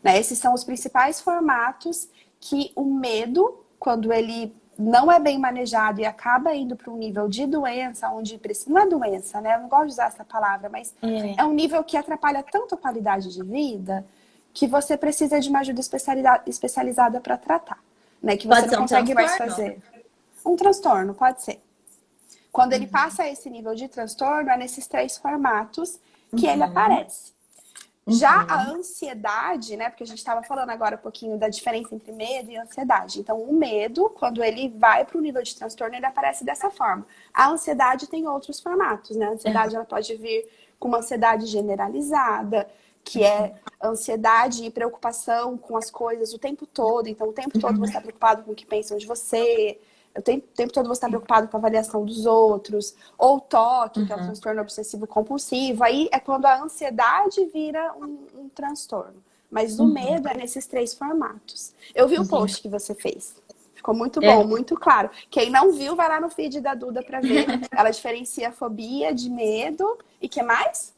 Né? Esses são os principais formatos que o medo, quando ele não é bem manejado e acaba indo para um nível de doença, onde precisa. Não é doença, né? Eu não gosto de usar essa palavra, mas é um nível que atrapalha tanto a qualidade de vida que você precisa de uma ajuda especializada para tratar. Né? Que você Pode não ser um consegue mais transtorno? fazer. Um transtorno, pode ser. Quando ele passa esse nível de transtorno, é nesses 3 formatos que ele aparece. Já a ansiedade, né? Porque a gente estava falando agora um pouquinho da diferença entre medo e ansiedade. Então, o medo, quando ele vai para o nível de transtorno, ele aparece dessa forma. A ansiedade tem outros formatos, né? A ansiedade ela pode vir com uma ansiedade generalizada, que é ansiedade e preocupação com as coisas o tempo todo. Então, o tempo todo você está preocupado com o que pensam de você. O tempo todo você está preocupado com a avaliação dos outros. Ou TOC, que é o transtorno obsessivo compulsivo. Aí é quando a ansiedade vira um transtorno. Mas o medo é nesses 3 formatos. Eu vi o post que você fez. Ficou muito bom, É. muito claro. Quem não viu, vai lá no feed da Duda para ver. Ela diferencia fobia de medo. E que mais?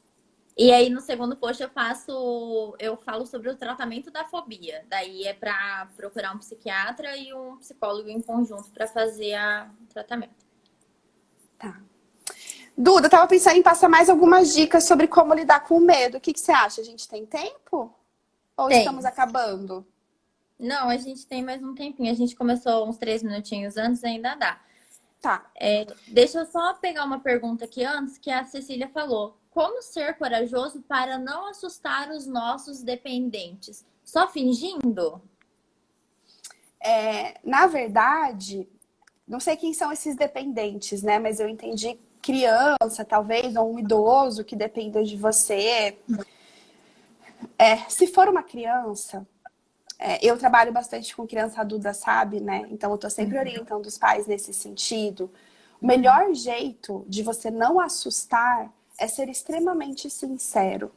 E aí, no segundo post, eu falo sobre o tratamento da fobia. Daí é para procurar um psiquiatra e um psicólogo em conjunto para fazer o tratamento. Tá. Duda, tava pensando em passar mais algumas dicas sobre como lidar com o medo. O que você acha? A gente tem tempo? Ou estamos Tem. acabando? Não, a gente tem mais um tempinho. A gente começou uns 3 minutinhos antes, ainda dá. Tá. Deixa eu só pegar uma pergunta aqui antes, que a Cecília falou. Como ser corajoso para não assustar os nossos dependentes? Só fingindo? Na verdade, não sei quem são esses dependentes, né? Mas eu entendi criança, talvez, ou um idoso que dependa de você. Se for uma criança, eu trabalho bastante com criança adulta, sabe, né? Então eu tô sempre orientando os pais nesse sentido. O melhor jeito de você não assustar é ser extremamente sincero.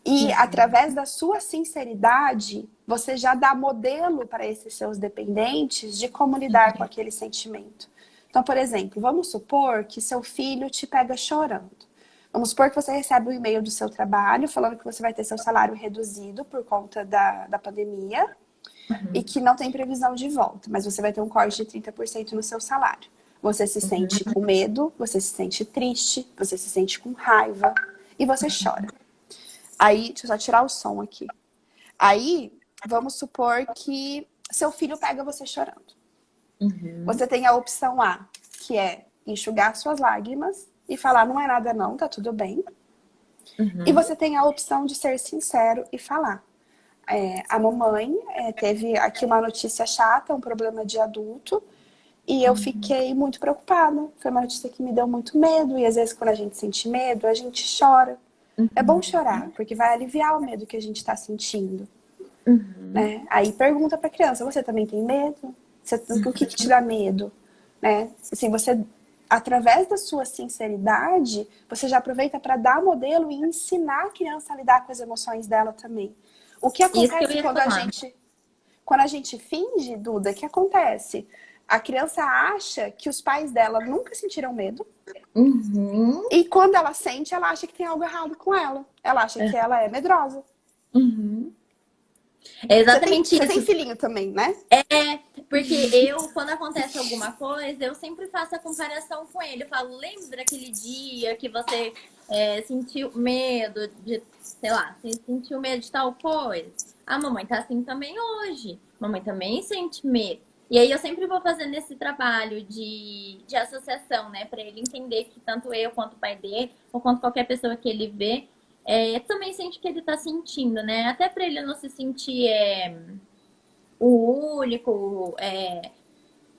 E através da sua sinceridade, você já dá modelo para esses seus dependentes de como lidar com aquele sentimento. Então, por exemplo, vamos supor que seu filho te pega chorando. Vamos supor que você recebe um e-mail do seu trabalho falando que você vai ter seu salário reduzido por conta da pandemia e que não tem previsão de volta, mas você vai ter um corte de 30% no seu salário. Você se sente com medo, você se sente triste, você se sente com raiva e você chora. Aí, deixa eu só tirar o som aqui. Aí, vamos supor que seu filho pega você chorando. Você tem a opção A, que é enxugar suas lágrimas e falar, não é nada não, tá tudo bem. E você tem a opção de ser sincero e falar. A mamãe teve aqui uma notícia chata, um problema de adulto, e eu fiquei muito preocupada. Foi uma notícia que me deu muito medo, e às vezes quando a gente sente medo, a gente chora. É bom chorar, porque vai aliviar o medo que a gente está sentindo. Né? Aí pergunta para a criança, você também tem medo? O que te dá medo? Né? Assim, você, através da sua sinceridade, você já aproveita para dar modelo e ensinar a criança a lidar com as emoções dela também. O que Isso que eu acontece ia falar. quando a gente finge, Duda, o que acontece? A criança acha que os pais dela nunca sentiram medo. E quando ela sente, ela acha que tem algo errado com ela. Ela acha que ela é medrosa. É exatamente Você tem isso. filhinho também, né? Porque eu, quando acontece alguma coisa, eu sempre faço a comparação com ele. Eu falo, lembra daquele dia que você sentiu medo de, sei lá, você sentiu medo de tal coisa? A mamãe tá assim também hoje. Mamãe também sente medo. E aí eu sempre vou fazendo esse trabalho de associação, né? Pra ele entender que tanto eu quanto o pai dele, ou quanto qualquer pessoa que ele vê, também sente o que ele tá sentindo, né? Até pra ele não se sentir o único.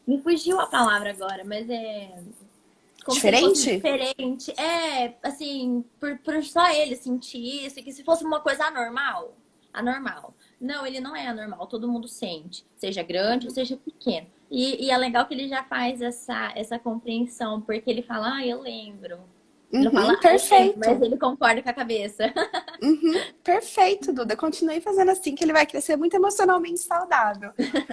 Me fugiu a palavra agora, mas como se ele fosse Diferente? diferente. Assim, por só ele sentir isso, e que se fosse uma coisa anormal, anormal. Não, ele não é anormal, todo mundo sente, seja grande ou seja pequeno. E é legal que ele já faz essa compreensão, porque ele fala, eu lembro. Ele não fala, eu lembro, mas Perfeito. ele concorda com a cabeça. Perfeito, Duda. Continue fazendo assim, que ele vai crescer muito emocionalmente saudável.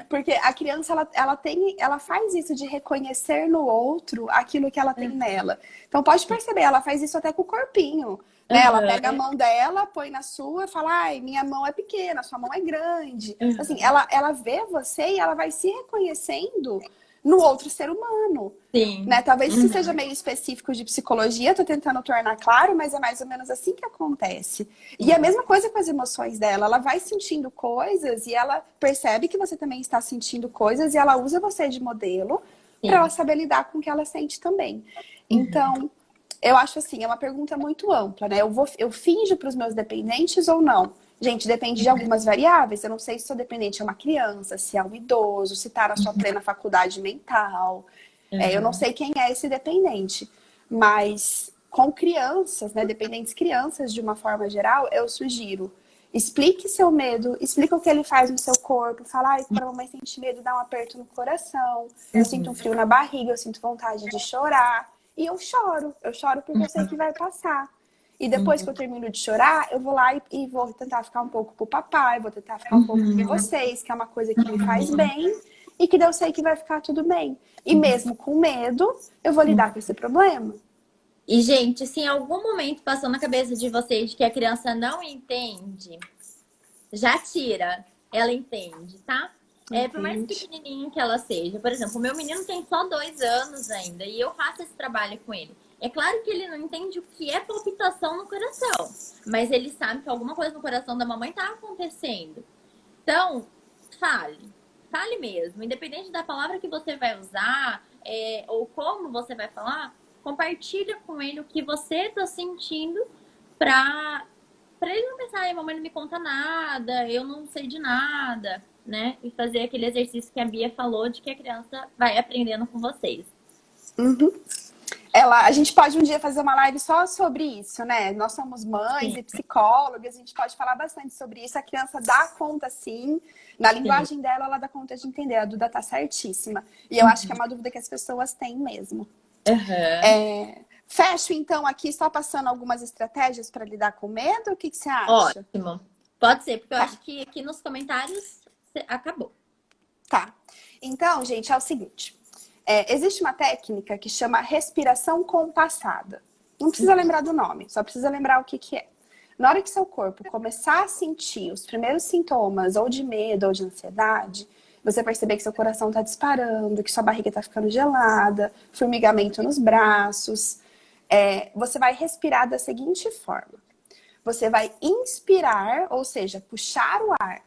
Porque a criança, ela faz isso de reconhecer no outro aquilo que ela tem nela. Então, pode perceber, ela faz isso até com o corpinho. Né? Ela pega a mão dela, põe na sua, fala, ai, minha mão é pequena, sua mão é grande. Assim, ela vê você e ela vai se reconhecendo no outro ser humano. Sim. Né? Talvez isso seja meio específico de psicologia, tô tentando tornar claro, mas é mais ou menos assim que acontece. E a mesma coisa com as emoções dela, ela vai sentindo coisas e ela percebe que você também está sentindo coisas e ela usa você de modelo para ela saber lidar com o que ela sente também. Então, eu acho assim, é uma pergunta muito ampla, né? Eu finjo para os meus dependentes ou não? Gente, depende de algumas variáveis. Eu não sei se o seu dependente é uma criança, se é um idoso, se está na sua plena faculdade mental. Eu não sei quem é esse dependente, mas com crianças, né, dependentes crianças de uma forma geral, eu sugiro, explique seu medo, explica o que ele faz no seu corpo, fala, ai, quando a mamãe sente medo, dá um aperto no coração, eu sinto um frio na barriga, eu sinto vontade de chorar, e eu choro porque eu sei que vai passar. E depois que eu termino de chorar, eu vou lá e vou tentar ficar um pouco pro papai, vou tentar ficar um pouco com vocês, que é uma coisa que me faz bem e que eu sei que vai ficar tudo bem. E mesmo com medo, eu vou lidar com esse problema. E, gente, se em algum momento passou na cabeça de vocês que a criança não entende, já tira. Ela entende, tá? Por mais pequenininho que ela seja. Por exemplo, o meu menino tem só 2 anos ainda e eu faço esse trabalho com ele. É claro que ele não entende o que é palpitação no coração, mas ele sabe que alguma coisa no coração da mamãe tá acontecendo. Então, fale. Fale mesmo. Independente da palavra que você vai usar, ou como você vai falar, compartilha com ele o que você tá sentindo pra para ele não pensar, ai, mamãe não me conta nada, eu não sei de nada, né? E fazer aquele exercício que a Bia falou de que a criança vai aprendendo com vocês. Uhum. A gente pode um dia fazer uma live só sobre isso, né? Nós somos mães Sim, e psicólogas, a gente pode falar bastante sobre isso. A criança dá conta, sim. Na sim. linguagem dela, ela dá conta de entender. A Duda tá certíssima. E eu acho que é uma dúvida que as pessoas têm mesmo. Uhum. Fecho, então, aqui só passando algumas estratégias para lidar com medo. O que você acha? Ótimo. Pode ser, porque eu Tá, acho que aqui nos comentários acabou. tá. Então, gente, é o seguinte. Existe uma técnica que chama respiração compassada. Não precisa lembrar do nome, só precisa lembrar o que que é. Na hora que seu corpo começar a sentir os primeiros sintomas, ou de medo, ou de ansiedade, você perceber que seu coração está disparando, que sua barriga está ficando gelada, formigamento nos braços, você vai respirar da seguinte forma. Você vai inspirar, ou seja, puxar o ar,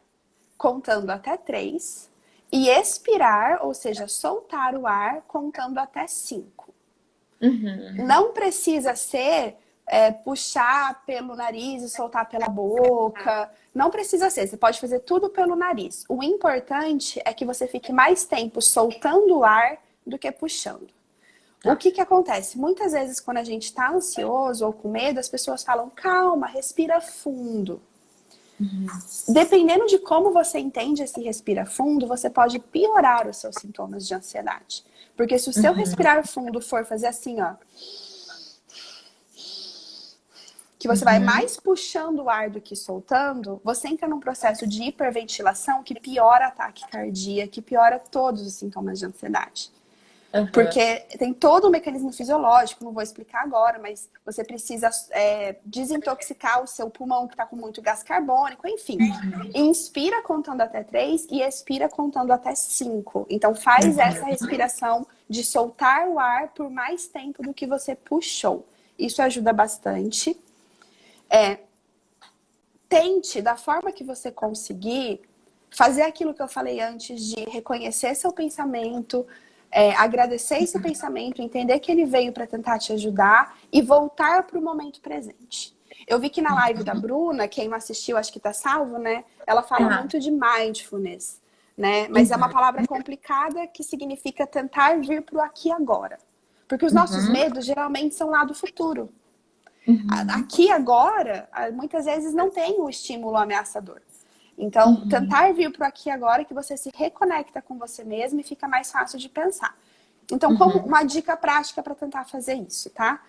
contando até 3, e expirar, ou seja, soltar o ar, contando até 5. Uhum. Não precisa ser puxar pelo nariz e soltar pela boca. Não precisa ser. Você pode fazer tudo pelo nariz. O importante é que você fique mais tempo soltando o ar do que puxando. O Tá. que acontece? Muitas vezes, quando a gente está ansioso ou com medo, as pessoas falam, calma, respira fundo. Dependendo de como você entende esse respira fundo, você pode piorar os seus sintomas de ansiedade. Porque se o seu respirar fundo for fazer assim, ó, que você vai Uhum. mais puxando o ar do que soltando, você entra num processo de hiperventilação que piora ataque cardíaco, que piora todos os sintomas de ansiedade. Uhum. Porque tem todo um mecanismo fisiológico, não vou explicar agora, mas você precisa desintoxicar o seu pulmão que está com muito gás carbônico, enfim. Inspira contando até 3 e expira contando até 5. Então faz essa respiração de soltar o ar por mais tempo do que você puxou. Isso ajuda bastante. Tente, da forma que você conseguir, fazer aquilo que eu falei antes de reconhecer seu pensamento, agradecer esse pensamento, entender que ele veio para tentar te ajudar e voltar para o momento presente. Eu vi que na live da Bruna, quem não assistiu, acho que tá salvo, né? Ela fala muito de mindfulness, né? Mas é uma palavra complicada que significa tentar vir para o aqui e agora. Porque os nossos medos geralmente são lá do futuro. Aqui agora, muitas vezes não tem o estímulo ameaçador. Então, tentar vir para aqui agora que você se reconecta com você mesmo e fica mais fácil de pensar. Então, como uma dica prática para tentar fazer isso, tá?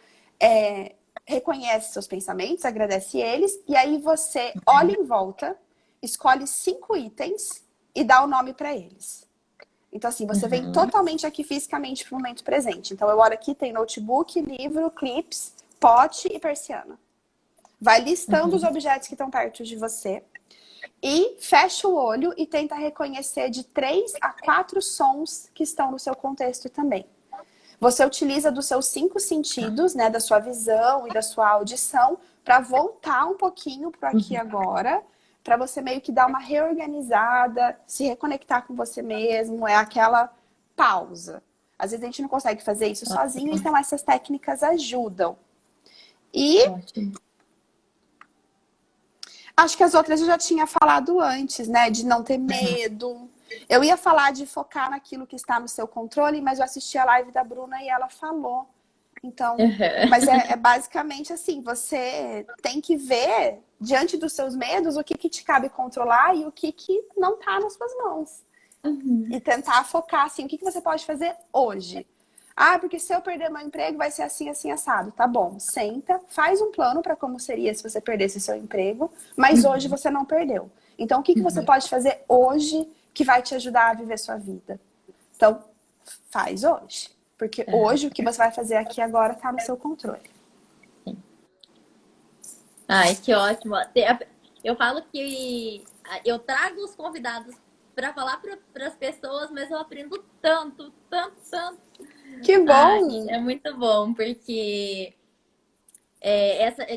Reconhece seus pensamentos, agradece eles, e aí você olha em volta, escolhe 5 itens e dá o nome para eles. Então, assim, você vem totalmente aqui fisicamente para o momento presente. Então, eu olho aqui, tem notebook, livro, clips, pote e persiana. Vai listando os objetos que estão perto de você. E fecha o olho e tenta reconhecer de 3 a 4 sons que estão no seu contexto também. Você utiliza dos seus 5 sentidos, né, da sua visão e da sua audição, para voltar um pouquinho para aqui e agora, para você meio que dar uma reorganizada, se reconectar com você mesmo, é aquela pausa. Às vezes a gente não consegue fazer isso sozinho, então essas técnicas ajudam. E acho que as outras eu já tinha falado antes, né? De não ter medo. Eu ia falar de focar naquilo que está no seu controle, mas eu assisti a live da Bruna e ela falou. Então, mas é basicamente assim, você tem que ver, diante dos seus medos, o que te cabe controlar e o que não tá nas suas mãos. E tentar focar, assim, o que você pode fazer hoje. Ah, porque se eu perder meu emprego vai ser assim, assim, assado. Tá bom, senta, faz um plano para como seria se você perdesse seu emprego, mas hoje você não perdeu. Então, o que você pode fazer hoje que vai te ajudar a viver sua vida? Então, faz hoje. Porque hoje o que você vai fazer aqui agora tá no seu controle. Ai, que ótimo. Eu falo que eu trago os convidados para falar para as pessoas, mas eu aprendo tanto, tanto, tanto. Que bom! É muito bom, porque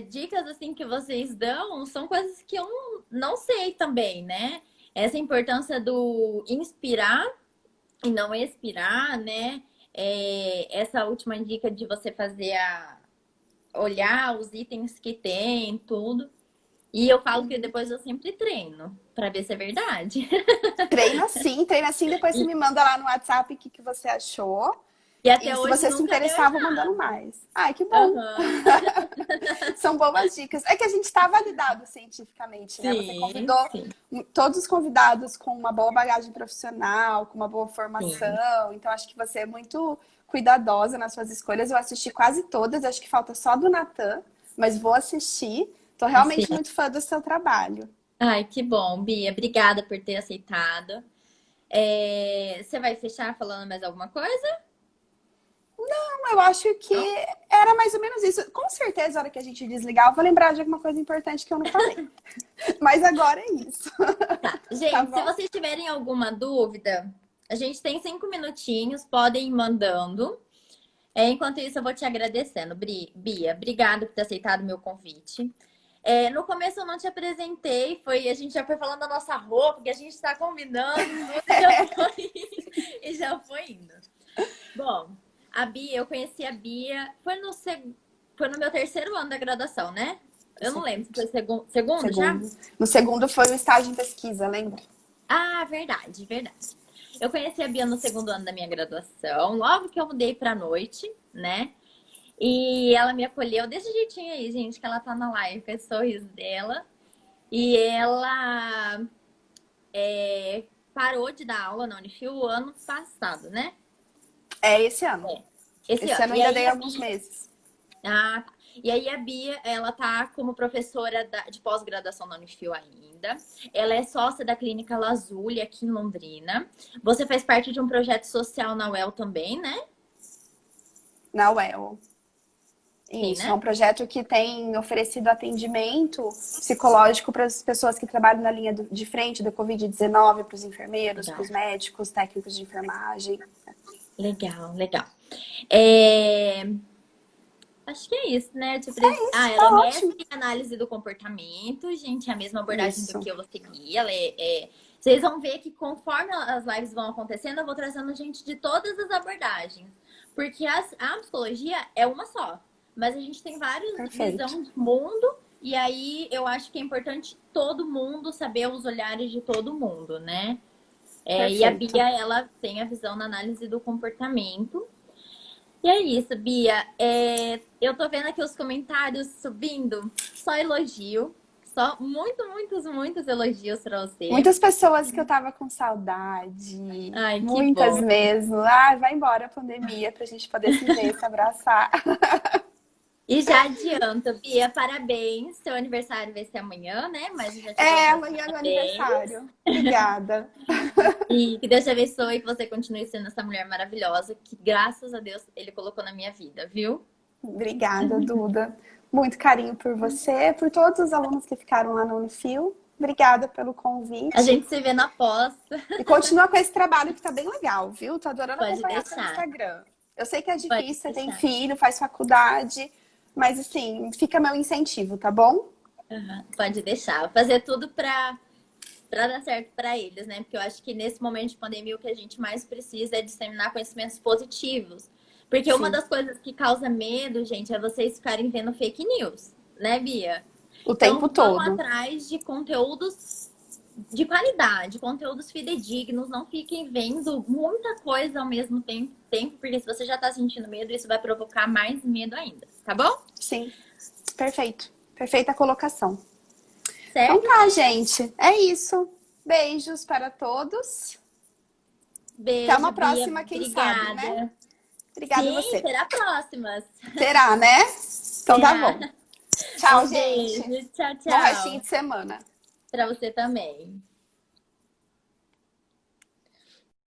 dicas assim que vocês dão são coisas que eu não sei também, né? Essa importância do inspirar e não expirar, né? Essa última dica de você fazer olhar os itens que tem, tudo. E eu falo que depois eu sempre treino, pra ver se é verdade. Treina sim, depois você me manda lá no WhatsApp o que, que você achou. E E até se hoje você se nunca deu interessar, vou mandando errado. mais. Ai, que bom. Aham. São boas dicas. É que a gente está validado cientificamente, né? Você Sim, convidou sim, todos os convidados com uma boa bagagem profissional, com uma boa sim. formação. Então, acho que você é muito cuidadosa nas suas escolhas. Eu assisti quase todas, acho que falta só do Natan, mas vou assistir. Estou realmente Sim. muito fã do seu trabalho. Ai, que bom, Bia. Obrigada por ter aceitado. Você vai fechar falando mais alguma coisa? Eu acho que Não? era mais ou menos isso. Com certeza, na hora que a gente desligar, eu vou lembrar de alguma coisa importante que eu não falei. Mas agora é isso. Tá. Tá Gente, se bom? vocês tiverem alguma dúvida, a gente tem 5 minutinhos, podem ir mandando. Enquanto isso, eu vou te agradecendo, Bia. Obrigada por ter aceitado o meu convite. No começo eu não te apresentei, a gente já foi falando da nossa roupa, que a gente está combinando tudo e já foi indo. Bom, a Bia, eu conheci a Bia, foi no meu terceiro ano da graduação, né? Eu não lembro se foi segundo já? Segundo. No segundo foi o estágio em pesquisa, lembra? Ah, verdade, verdade. Eu conheci a Bia no segundo ano da minha graduação, logo que eu mudei pra noite, né? E ela me acolheu desse jeitinho aí, gente, que ela tá na live, com esse sorriso dela. E ela parou de dar aula na Unifil o ano passado, né? É esse ano. Esse Esse ano. ano E ainda aí dei a alguns Bia. meses. Ah, tá. E aí a Bia, ela tá como professora de pós-graduação na Unifil ainda. Ela é sócia da Clínica Lazuli aqui em Londrina. Você faz parte de um projeto social na UEL também, né? Na UEL. Sim, Isso, é né? um projeto que tem oferecido atendimento psicológico para as pessoas que trabalham na linha de frente do Covid-19, para os enfermeiros, para Legal, os médicos, técnicos de enfermagem. legal, legal. É, Acho que é isso, né? Isso, Ela é tá mestre ótimo. em análise do comportamento, gente, é a mesma abordagem do Isso. que eu vou seguir. Vocês vão ver que conforme as lives vão acontecendo, eu vou trazendo gente de todas as abordagens. Porque a psicologia é uma só, mas a gente tem várias Perfeito. visões de mundo, e aí eu acho que é importante todo mundo saber os olhares de todo mundo, né? E a Perfeito. Bia, ela tem a visão na análise do comportamento. E é isso, Bia. Eu tô vendo aqui os comentários subindo, só elogio. Só muitos elogios pra você. Muitas pessoas que eu tava com saudade, Ai, que muitas bom. mesmo. Ah, vai embora a pandemia pra gente poder se ver, se abraçar. E já adianto, Bia, parabéns. Seu aniversário vai ser amanhã, né? Mas eu já te dou os É, meus amanhã é meu parabéns. aniversário. Obrigada. E que Deus te abençoe e que você continue sendo essa mulher maravilhosa que, graças a Deus, Ele colocou na minha vida, viu? Obrigada, Duda. Muito carinho por você, por todos os alunos que ficaram lá no Unifil. Obrigada pelo A convite. gente se vê na pós. E continua com esse trabalho que tá bem legal, viu? Tô adorando Pode acompanhar seu deixar. Instagram. Eu sei que é Pode difícil, você tem deixar. filho, faz faculdade, mas assim, fica meu incentivo, tá bom? Uhum, pode deixar. Vou fazer tudo para dar certo para eles, né? Porque eu acho que nesse momento de pandemia o que a gente mais precisa é disseminar conhecimentos positivos. Porque uma Sim. das coisas que causa medo, gente, é vocês ficarem vendo fake news, né, Bia? O tempo Então vão todo. atrás de conteúdos de qualidade, conteúdos fidedignos, não fiquem vendo muita coisa ao mesmo tempo, porque se você já tá sentindo medo, isso vai provocar mais medo ainda, tá bom? Sim. Perfeito. Perfeita colocação. Então Certo? tá, gente. É isso. Beijos para todos. Até Beijo, uma Bia. próxima, quem sabe, né? Obrigada. Obrigada a Sim, você. será próximas. Terá, né? Então tá Será. bom. Tchau, Um gente. beijo. Tchau, Bom restinho tchau. de semana. Pra você também.